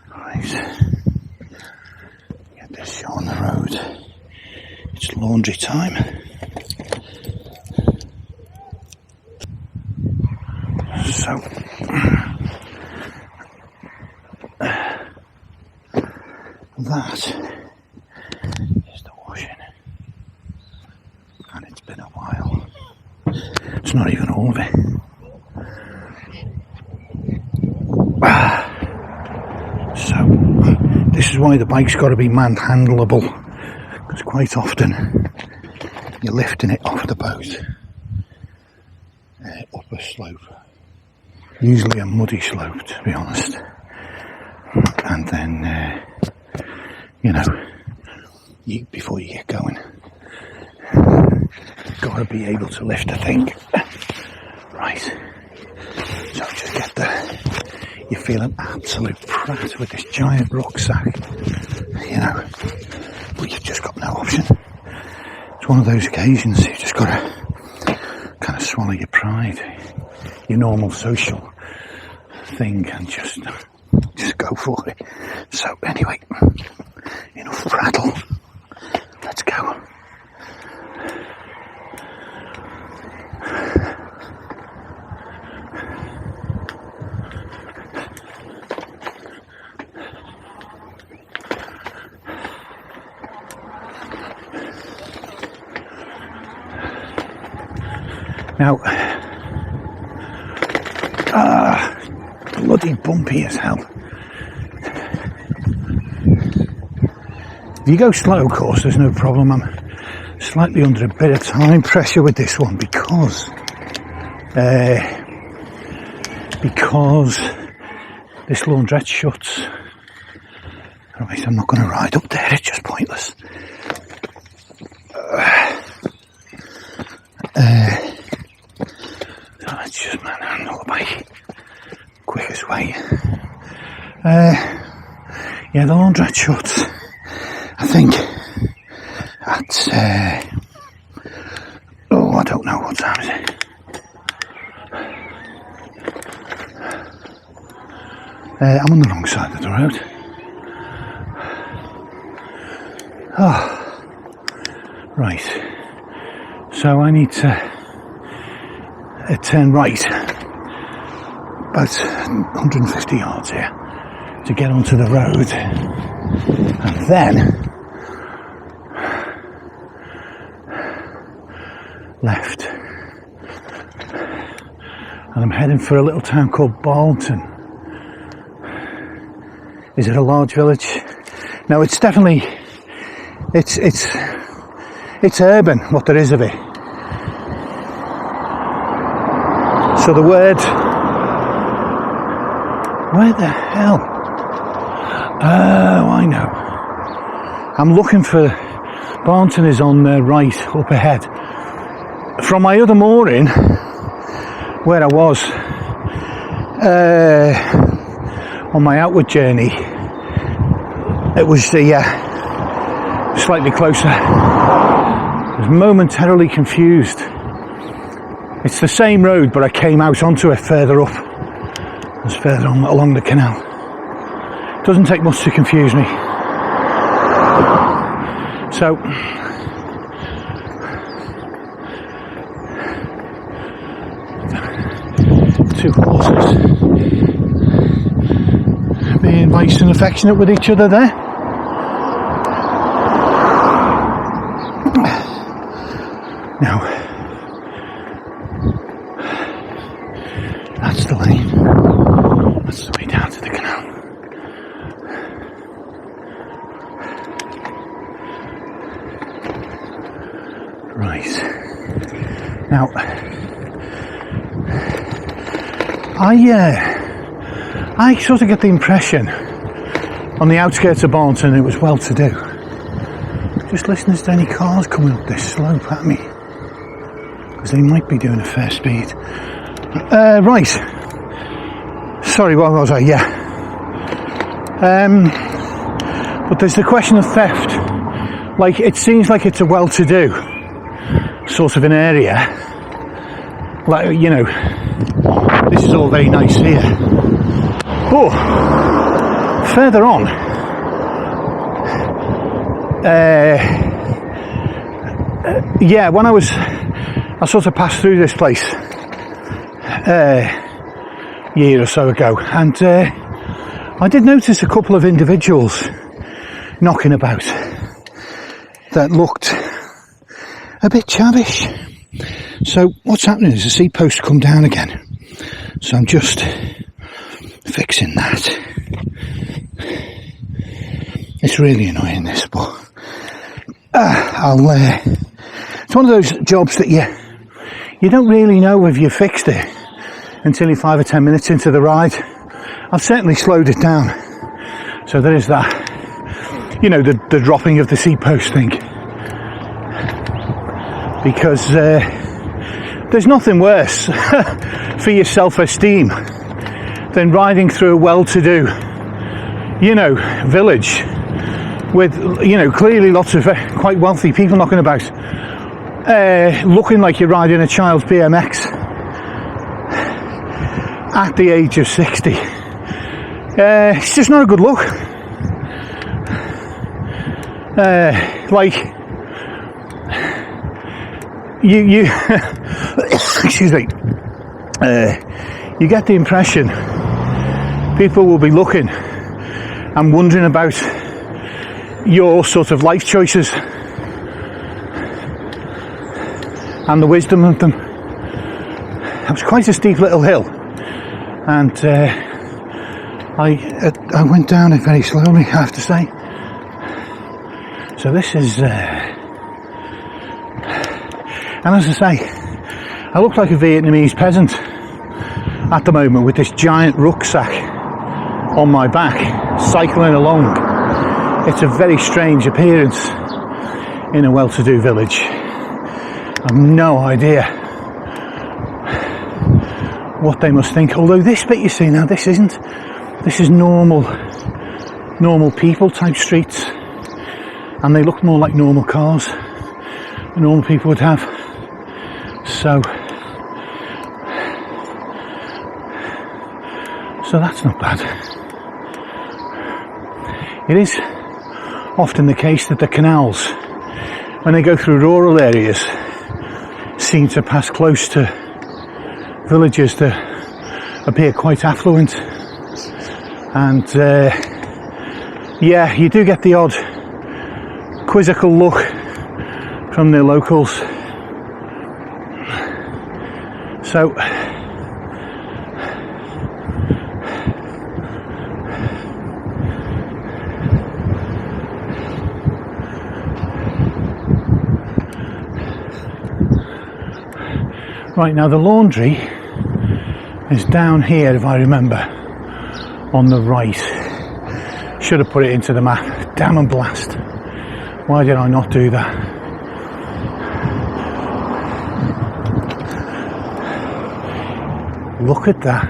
Right. Get this shot on the road. It's laundry time. So that is the washing, and it's been a while. It's not even all of it. So this is why the bike's got to be manhandleable, because quite often you're lifting it off the boat up a slope, usually a muddy slope to be honest, and then you know, before you get going, you've got to be able to lift the thing. Right, so just get you're feeling absolute prat with this giant rucksack, you know, but you've just got no option. It's one of those occasions you've just got to kind of swallow your pride, your normal social thing, and just go for it. So anyway, enough prattle, let's go. Now, bloody bumpy as hell. If you go slow, of course, there's no problem. I'm slightly under a bit of time pressure with this one because this laundrette shuts. Right, I'm not going to ride up there, it's just pointless. So let's just manhandle the bike. Quickest way. Yeah, the laundrette shuts, I think, at, I don't know what time is it. I'm on the wrong side of the road. Oh, right. So I need to turn right about 150 yards here to get onto the road, and then left, and I'm heading for a little town called Barnton. Is it a large village? No, it's definitely, it's urban, what there is of it. So the word, where the hell? Oh, I know. I'm looking for, Barnton is on the right, up ahead. From my other mooring, where I was on my outward journey, it was slightly closer. I was momentarily confused. It's the same road, but I came out onto it further up. It was further on along the canal. Doesn't take much to confuse me. So, two horses being nice and affectionate with each other there. Now, that's the lane. That's the way down to the canal. Right. Now, I sort of get the impression on the outskirts of Barnton it was well to do. Just listening to any cars coming up this slope at me, because they might be doing a fair speed. Right. Sorry, what was I? Yeah. But there's the question of theft. Like, it seems like it's a well-to-do sort of an area. Like, you know, this is all very nice here. Oh, further on, yeah, when I sort of passed through this place a year or so ago, and I did notice a couple of individuals knocking about that looked a bit chavish. So what's happening is the seat post come down again. So I'm just fixing that. It's really annoying, this, but it's one of those jobs that you don't really know if you fixed it until you're 5 or 10 minutes into the ride. I've certainly slowed it down. So there is that, you know, the dropping of the seat post thing. Because there's nothing worse for your self-esteem than riding through a well-to-do, you know, village with, you know, clearly lots of quite wealthy people knocking about, looking like you're riding a child's BMX at the age of 60. It's just not a good look. Like, you excuse me, you get the impression people will be looking and wondering about your sort of life choices and the wisdom of them. It was quite a steep little hill, and I went down it very slowly, I have to say. So this is and as I say, I look like a Vietnamese peasant at the moment with this giant rucksack on my back, cycling along. It's a very strange appearance in a well-to-do village. I've no idea what they must think. Although this bit you see now, this isn't. This is normal people type streets, and they look more like normal cars that normal people would have. So that's not bad. It is often the case that the canals, when they go through rural areas, seem to pass close to villages that appear quite affluent, and yeah, you do get the odd quizzical look from the locals. So right, now the laundry is down here, if I remember, on the right. Should have put it into the map. Damn and blast. Why did I not do that? Look at that.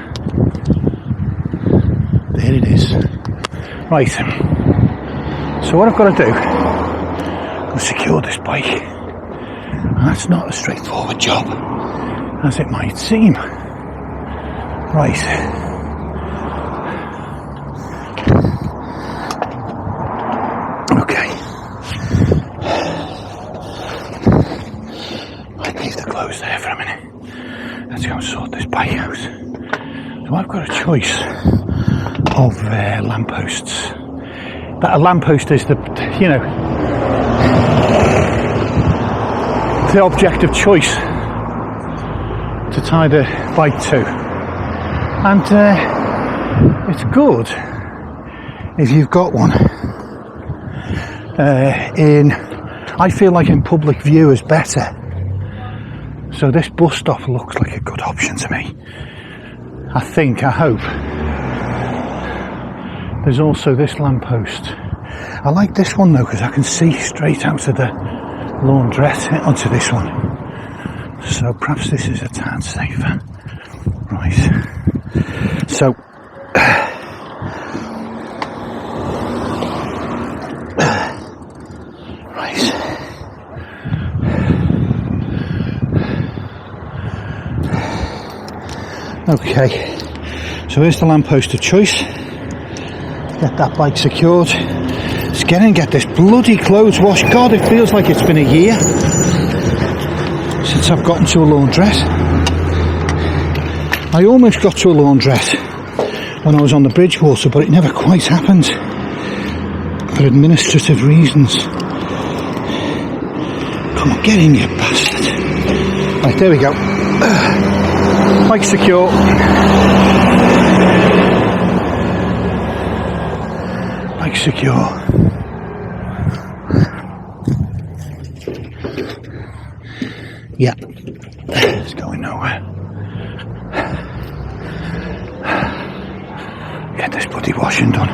There it is. Right. So what I've got to do is secure this bike. And that's not a straightforward job, as it might seem. Right. Okay. I leave the clothes there for a minute. Let's go and sort this bike out. So I've got a choice of lampposts. But a lamppost is the, you know, the object of choice to tie the bike to. And it's good if you've got one I feel like in public view is better. So this bus stop looks like a good option to me. I think, I hope. There's also this lamppost. I like this one though, because I can see straight out of the laundrette onto this one. So perhaps this is a tad safer. Right. So right. Okay. So here's the lamppost of choice. Get that bike secured. Let's get this bloody clothes washed. God, it feels like it's been a year since I've gotten to a laundress. I almost got to a laundress when I was on the Bridgewater, but it never quite happened for administrative reasons. Come on, get in, you bastard. Right, there we go. Bike secure. Bike secure. Yeah, it's going nowhere. Get this bloody washing done.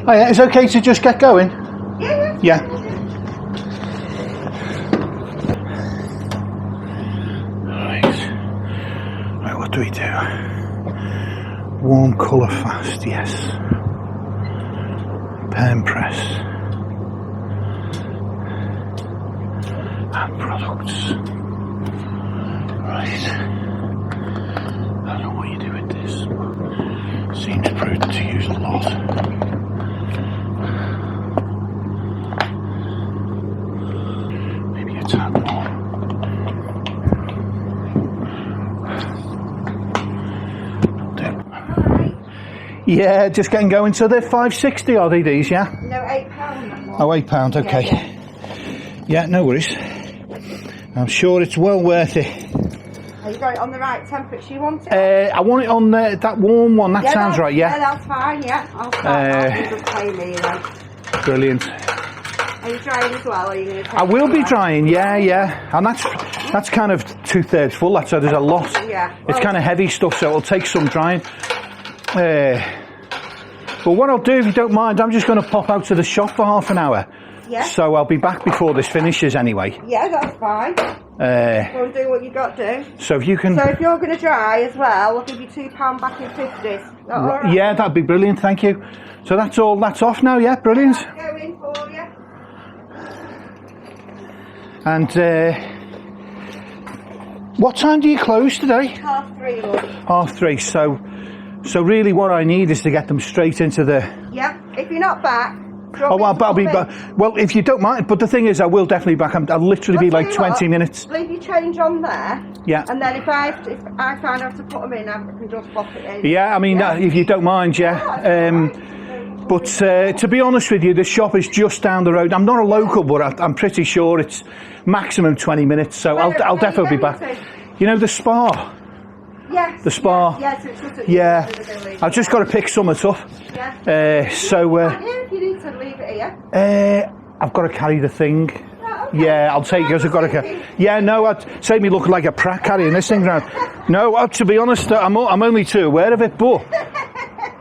Oh yeah, it's okay to just get going? Yeah. Right, what do we do? Warm colour fast, yes. Pen press. And products. Right. I don't know what you do with this. Seems prudent to use a lot. Maybe a tad more. Yeah, just getting going. So they're $5.60, are they, these, yeah? No, £8. Oh, £8, okay. Yeah, no worries. I'm sure it's well worth it. Have you got it on the right temperature you want it? I want it on that warm one, that sounds right, yeah? Yeah, that's fine, yeah. I'll just pay me then. Brilliant. Are you drying as well, or are you going to take I will it be away? drying, yeah. And that's kind of 2/3 full, so there's a lot. Yeah. It's kind of heavy stuff, so it'll take some drying. But what I'll do, if you don't mind, I'm just going to pop out to the shop for half an hour. Yeah. So I'll be back before this finishes anyway. Yeah, that's fine. Go and do what you got to do. So if you can... So if you're going to dry as well, I'll give you £2 back in 50s. All right? Yeah, that'd be brilliant, thank you. So that's off now, yeah, brilliant. Go in for you. And what time do you close today? 3:30, love. 3:30. So really what I need is to get them straight into the... Yeah, if you're not back... Oh, well, I'll be back. Well, if you don't mind, but the thing is, I will definitely be back. I'll literally be like 20 minutes. Leave your change on there. Yeah. And then if I find I have to put them in, I can just pop it in. Yeah, I mean, if you don't mind, yeah. But to be honest with you, the shop is just down the road. I'm not a local, but I'm pretty sure it's maximum 20 minutes. So I'll definitely be back. You know the Spa. Yes. The Spa. Yes, it's just Yeah. I've just got to pick something up. Yeah. So. If you need to leave it here. I've got to carry the thing. Oh, okay. Yeah, I'll take it. I've got to carry. Yeah, no, I'd say me look like a prat carrying this thing around. No, to be honest, I'm only too aware of it, but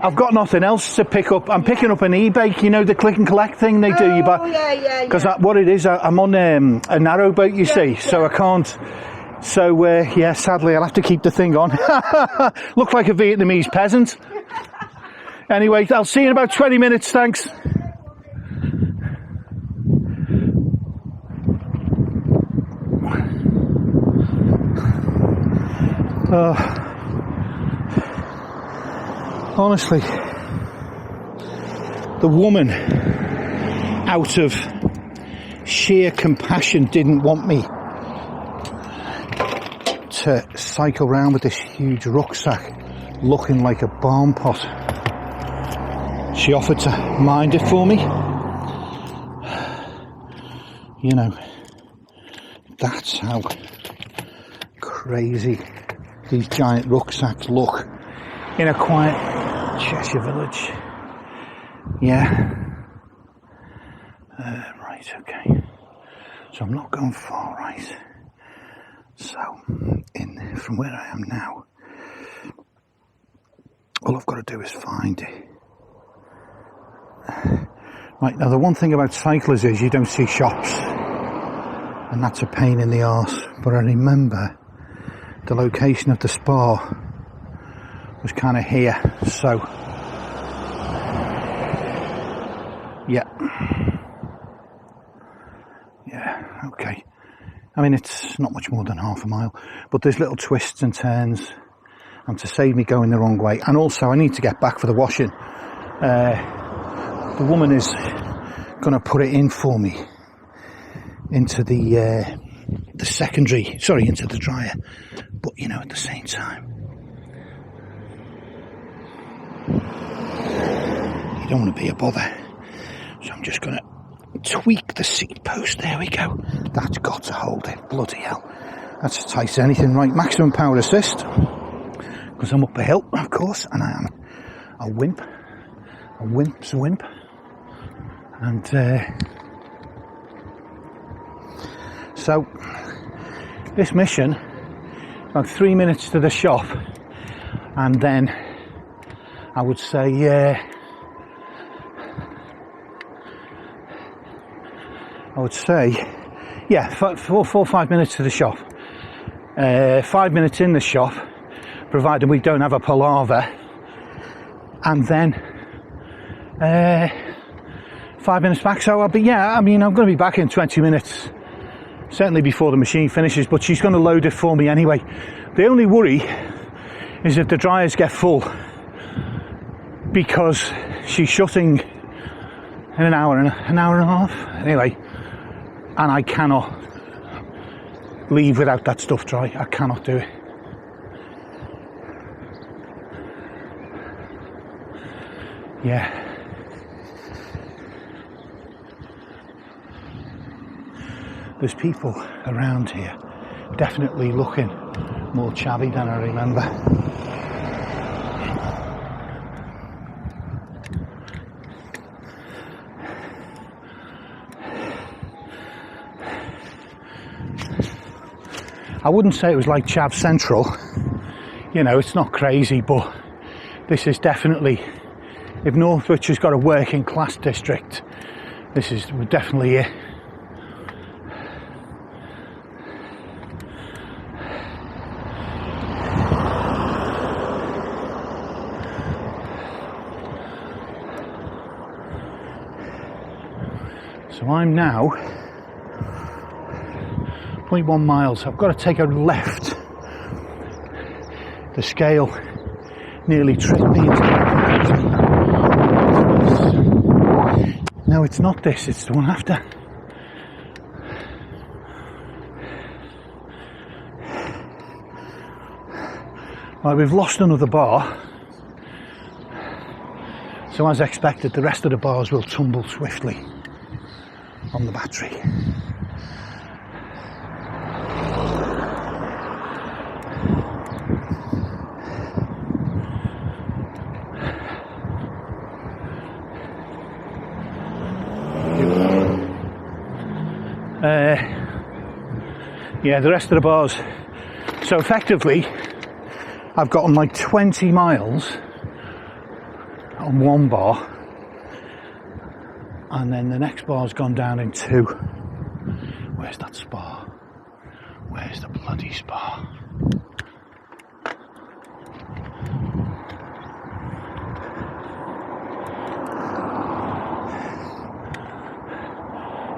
I've got nothing else to pick up. I'm picking up an e-bike, you know, the click and collect thing they do. Oh, yeah. Because what it is, I'm on a narrow boat, you see, so I can't. So, yeah, sadly, I'll have to keep the thing on. Look like a Vietnamese peasant. Anyway, I'll see you in about 20 minutes, thanks. Honestly, the woman, out of sheer compassion, didn't want me to cycle around with this huge rucksack looking like a barn pot. She offered to mind it for me. You know, that's how crazy these giant rucksacks look in a quiet Cheshire village. Yeah. Right, okay. So I'm not going far, right? So, from where I am now, all I've got to do is find it. Right, now the one thing about cyclists is you don't see shops, and that's a pain in the arse. But I remember the location of the Spa was kind of here, so Yeah. Yeah, okay. I mean, it's not much more than half a mile, but there's little twists and turns, and to save me going the wrong way. And also, I need to get back for the washing. The woman is going to put it in for me into the secondary, sorry, into the dryer. But, you know, at the same time, you don't want to be a bother. So I'm just going to tweak the seat post. There we go. That's got to hold it. Bloody hell. That's as tight as anything. Right, maximum power assist. Because I'm up a hill, of course, and I am a wimp. A wimp's wimp. And so this mission, about 3 minutes to the shop, and then I would say yeah, 4 or 5 minutes to the shop. 5 minutes in the shop, provided we don't have a palaver, and then 5 minutes back. So I'm going to be back in 20 minutes, certainly before the machine finishes, but she's going to load it for me anyway. The only worry is if the dryers get full, because she's shutting in an hour and a half anyway, and I cannot leave without that stuff dry. I cannot do it. Yeah. There's people around here definitely looking more chavvy than I remember. I wouldn't say it was like Chav Central, you know, it's not crazy, but this is definitely, if Northwich has got a working class district, this is definitely it. So I'm now 0.1 miles. I've got to take a left. The scale nearly tripped me into that. No, it's not this, it's the one after. Right, we've lost another bar. So as expected, the rest of the bars will tumble swiftly on the battery. Yeah, the rest of the bars. So effectively, I've gotten like 20 miles on one bar, and then the next bar's gone down in 2. Where's that spar? Where's the bloody spar?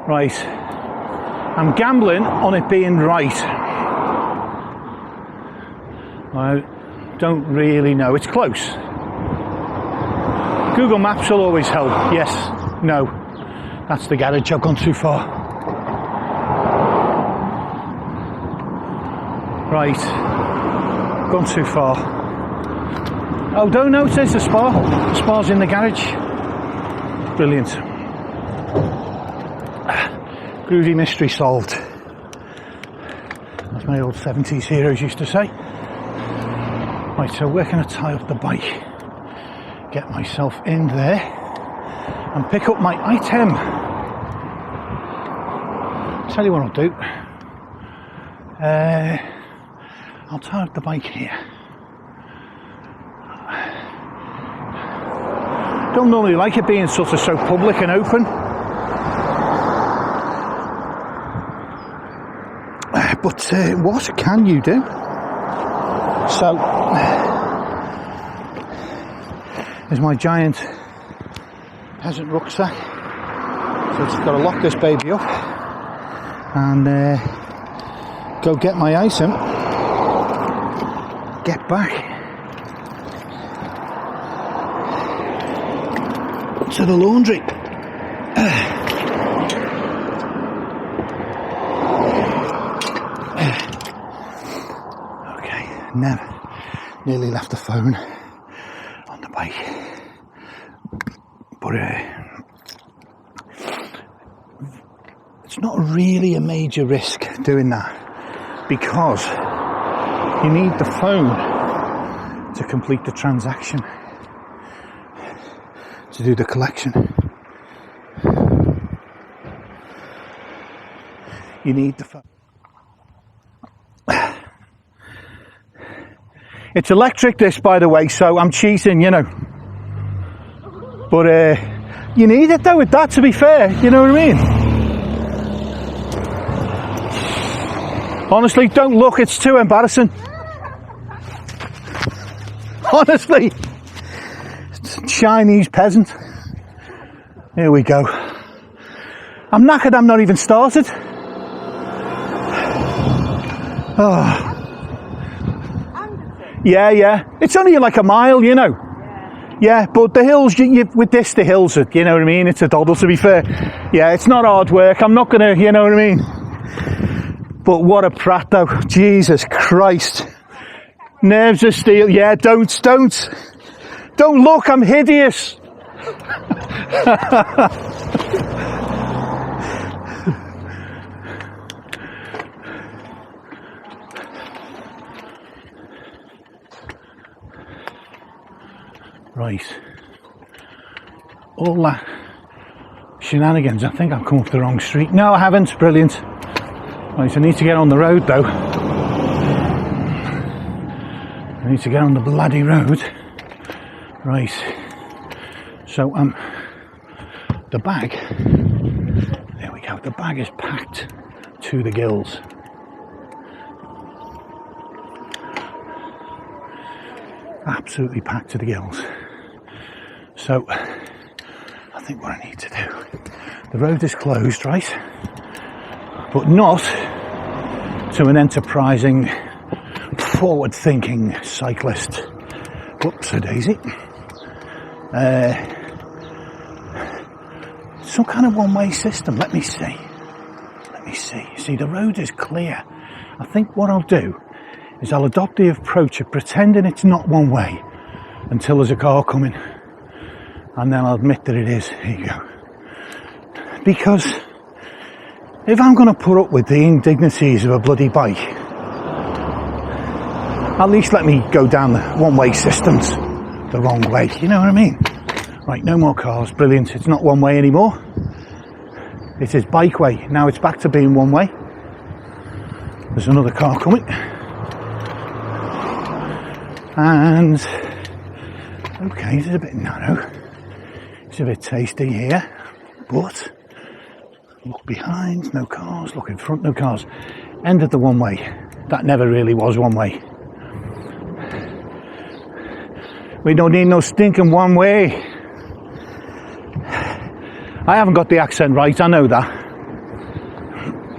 Right, I'm gambling on it being right. I don't really know. It's close. Google Maps will always help. Yes, no. That's the garage. I've gone too far. Right. Gone too far. Oh, don't know. It says the Spa. The Spa's in the garage. Brilliant. Groovy mystery solved. As my old 70s heroes used to say. Right, so we're going to tie up the bike, get myself in there, and pick up my item. Tell you what I'll do. I'll tie up the bike here. Don't normally like it being sort of so public and open. But what can you do? So, there's my giant peasant rucksack. So I've got to lock this baby up and go get my item, get back to the laundry. Okay, nearly left the phone on the bike, but it's not really a major risk doing that, because you need the phone to complete the transaction, to do the collection. You need the phone. It's electric, this, by the way, so I'm cheating, you know. But you need it though with that, to be fair, you know what I mean? Honestly, don't look, it's too embarrassing. Honestly. Chinese peasant. Here we go. I'm knackered, I'm not even started. Oh. Yeah. It's only like a mile, you know. Yeah, but the hills, with this, the hills are, you know what I mean? It's a doddle, to be fair. Yeah, it's not hard work. I'm not going to, you know what I mean? But what a prat, though. Jesus Christ. Nerves of steel. Yeah, don't look, I'm hideous. Right. All that shenanigans, I think I've come up the wrong street. No, I haven't. Brilliant. Right, I need to get on the road, though. I need to get on the bloody road. Right. So, the bag. There we go. The bag is packed to the gills. Absolutely packed to the gills. So, I think what I need to do, the road is closed, right? But not to an enterprising, forward-thinking cyclist. Whoops, a daisy. Some kind of one-way system. Let me see. See, the road is clear. I think what I'll do is I'll adopt the approach of pretending it's not one way until there's a car coming, and then I'll admit that it is. Here you go. Because if I'm going to put up with the indignities of a bloody bike, at least let me go down the one-way systems the wrong way, you know what I mean? Right, no more cars. Brilliant. It's not one way anymore. It is bike way. Now it's back to being one way. There's another car coming. And okay, it's a bit narrow, it's a bit tasty here, but look behind, no cars, look in front, no cars. End of the one way. That never really was one way. We don't need no stinking one way. I haven't got the accent right, I know that,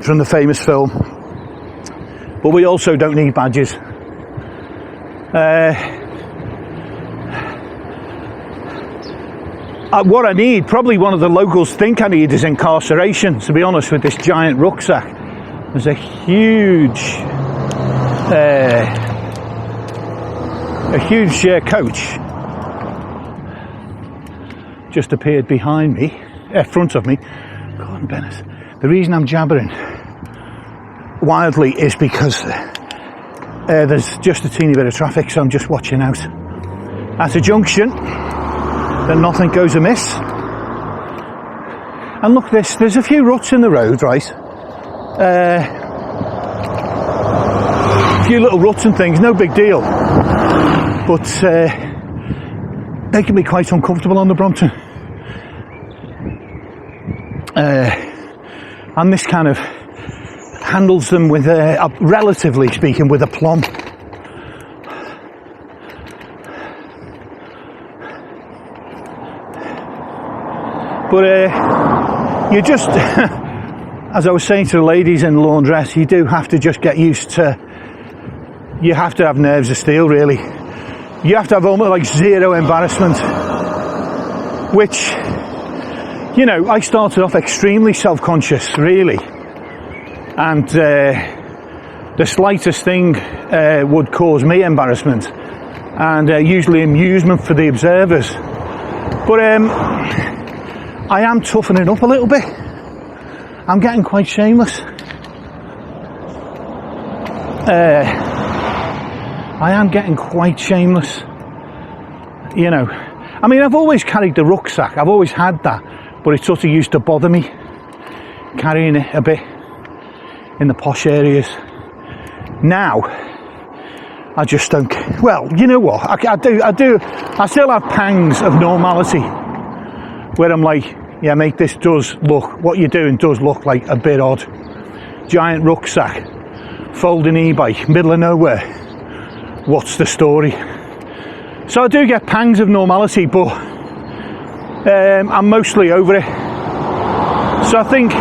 from the famous film, but we also don't need badges. What I need, probably one of the locals think I need, is incarceration, to be honest, with this giant rucksack. There's a huge coach just appeared behind me, front of me. God, Bennett. The reason I'm jabbering wildly is because there's just a teeny bit of traffic, so I'm just watching out. At a junction, then nothing goes amiss. And look, there's a few ruts in the road, right? A few little ruts and things, no big deal. But they can be quite uncomfortable on the Brompton. And this kind of handles them with, relatively speaking, with aplomb. But you just, as I was saying to the ladies in the laundress, you do have to just get used to, you have to have nerves of steel, really. You have to have almost like zero embarrassment, which, you know, I started off extremely self-conscious, really. And the slightest thing would cause me embarrassment, and usually amusement for the observers. But I am toughening up a little bit. I'm getting quite shameless. I am getting quite shameless. You know, I mean, I've always carried the rucksack. I've always had that, but it sort of used to bother me carrying it a bit in the posh areas. Now, I just don't. Well, you know what? I do. I still have pangs of normality where I'm like, yeah, mate, this does look, what you're doing does look like a bit odd. Giant rucksack, folding e-bike, middle of nowhere. What's the story? So I do get pangs of normality, but I'm mostly over it. So I think,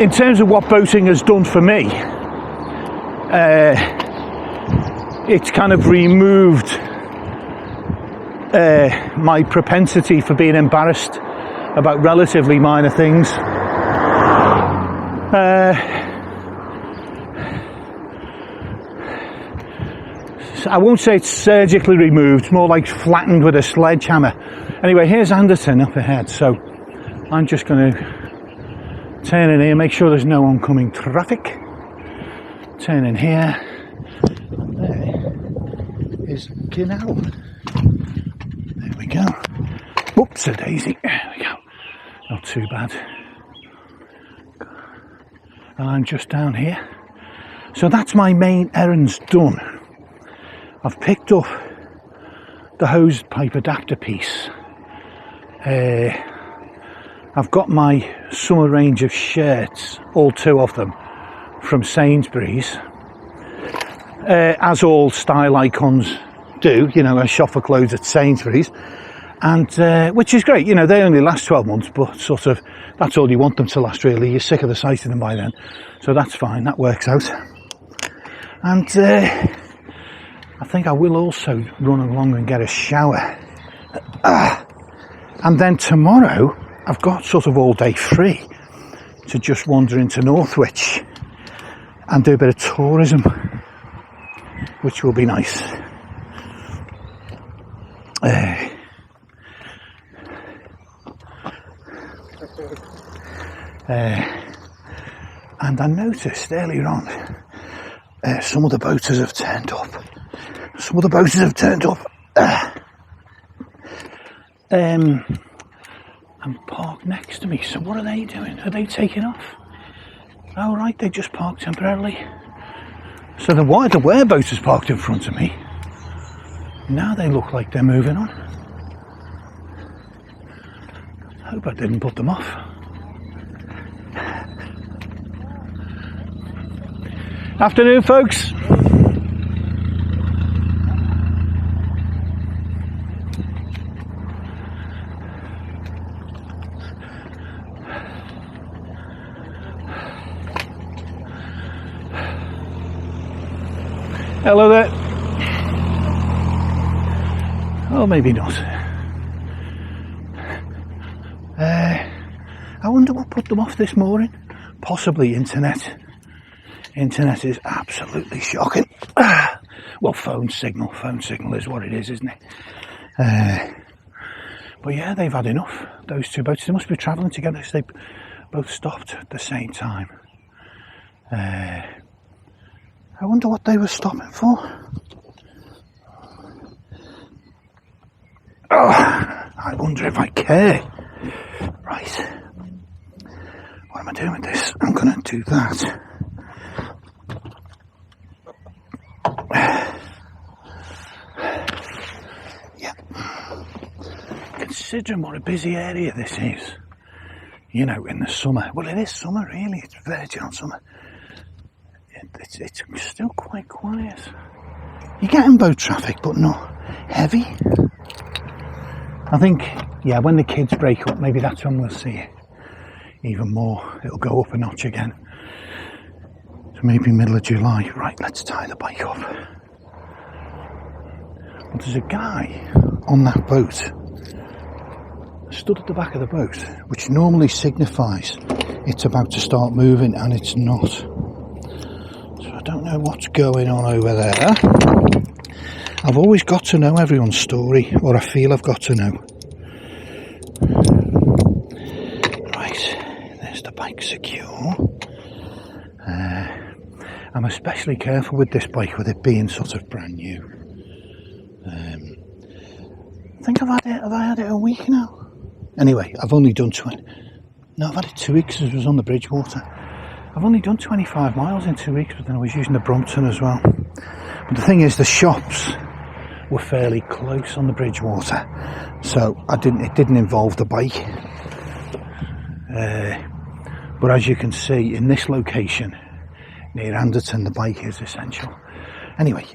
in terms of what boating has done for me, it's kind of removed my propensity for being embarrassed about relatively minor things. I won't say it's surgically removed, more like flattened with a sledgehammer. Anyway, here's Anderton up ahead, so I'm just going to turn in here, make sure there's no oncoming traffic. Turn in here. There is Canal. There we go. Whoops-a-daisy. There we go. Not too bad. And I'm just down here. So that's my main errands done. I've picked up the hose pipe adapter piece. I've got my summer range of shirts, all 2 of them, from Sainsbury's, as all style icons do. You know, I shop for clothes at Sainsbury's, and which is great. You know, they only last 12 months, but sort of that's all you want them to last, really. You're sick of the sight of them by then, so that's fine. That works out. And I think I will also run along and get a shower. And then tomorrow, I've got sort of all day free to just wander into Northwich and do a bit of tourism, which will be nice. And I noticed earlier on, some of the boaters have turned up. And parked next to me. So what are they doing? Are they taking off? Oh right, they just parked temporarily. So then why were boaters parked in front of me? Now they look like they're moving on. I hope I didn't put them off. Afternoon, folks. Hello there. Oh, maybe not. I wonder what put them off this morning. Possibly internet. Internet is absolutely shocking. Well, phone signal is what it is, isn't it? But yeah, they've had enough. Those 2 boats, they must be travelling together because they both stopped at the same time. I wonder what they were stopping for. Oh, I wonder if I care. Right. What am I doing with this? I'm going to do that. Yeah. Considering what a busy area this is, you know, in the summer. Well, it is summer, really. It's virgin on summer. It's still quite quiet. You're getting boat traffic, but not heavy. I think, yeah, when the kids break up, maybe that's when we'll see it. even more. It'll go up a notch again. So maybe middle of July. Right, let's tie the bike up. Well, there's a guy on that boat, stood at the back of the boat, which normally signifies it's about to start moving, and it's not. So I don't know what's going on over there. I've always got to know everyone's story, or I feel I've got to know. Right, there's the bike secure. I'm especially careful with this bike, with it being sort of brand new. I think have I had it a week now? Anyway, I've only done I've had it 2 weeks as I was on the Bridgewater. I've only done 25 miles in 2 weeks, but then I was using the Barnton as well. But the thing is, the shops were fairly close on the Bridgewater, so it didn't involve the bike. But as you can see, in this location, near Anderton, the bike is essential. Anyway.